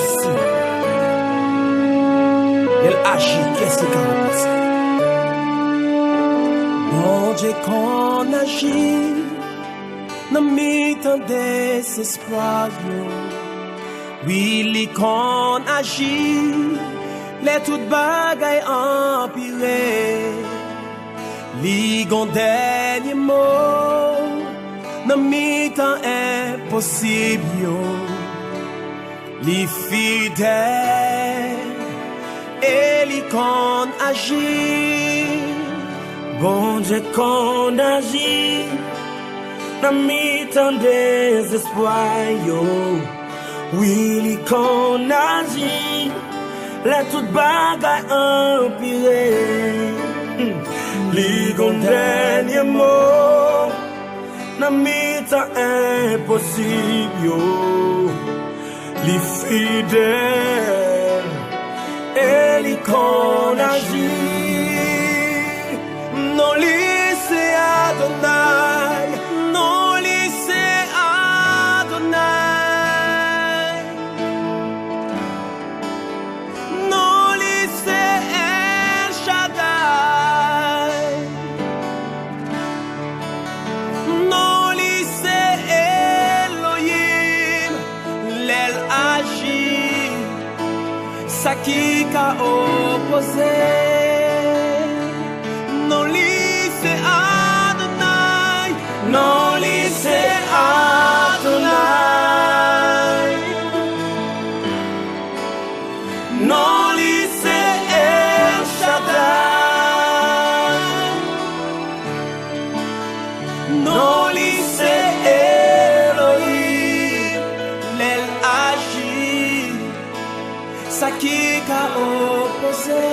impossible. Elle agit, qu'est-ce qu'on pense? Bon Dieu qu'on agit, dans mi-temps désespoir. Oui, li qu'on agit, les toutes bagailles empirées. Li gon dernier mot, dans mi-temps impossible. Li fidèle, et li qu'on agit. Bon Dieu qu'on agit, dans mi-temps désespoir, yo. Oui, li qu'on agit, les toutes bagailles empirées. Li gon dernier mot, dans mi-temps impossible, yo. Li fidèle, et li qu'on agit. Non li c'est Adonai, non li c'est Adonai, non li c'est El Shaddai, non li c'est Elohim, l'El agit, ça qui qu'a opposé. Non li c'est Adonai, non li c'est Adonai, non li c'est El Shaddai, non li c'est Elohim, l'El agit, ça qui qu'a opposé.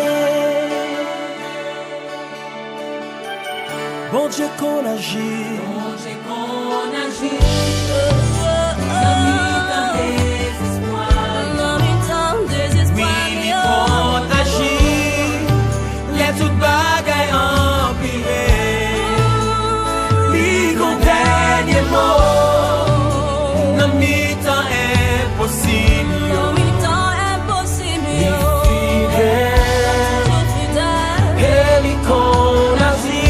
Bon Dieu qu'on agit, bon Dieu qu'on agit, dans mi-temps désespoir, oui, li qu'on agit, les toutes bagailles empirées, li qu'on dernier mot, dans mi-temps impossible, dans mi-temps impossible, li fidèle, et li qu'on agit.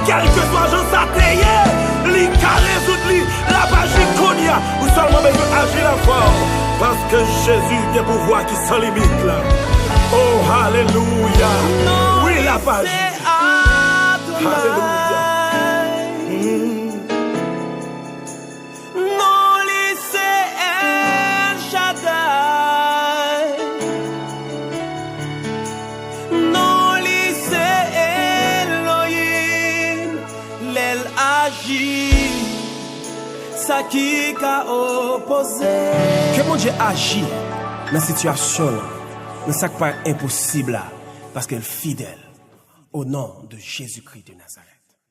Quel que soit je s'atteigne, li ka résoudre li, la magie konya, ou seulement mais agir la force, parce que Jésus a pouvoir qui sans limite là. Oh alléluia, oui la magie. Alléluia. Non li c'est El Shaddai, non li c'est Elohim, l'El agit, ça qui qu'a opposé. Que mon Dieu agit dans la situation là, dans ça qui paraît impossible là, parce qu'elle est fidèle au nom de Jésus-Christ de Nazareth.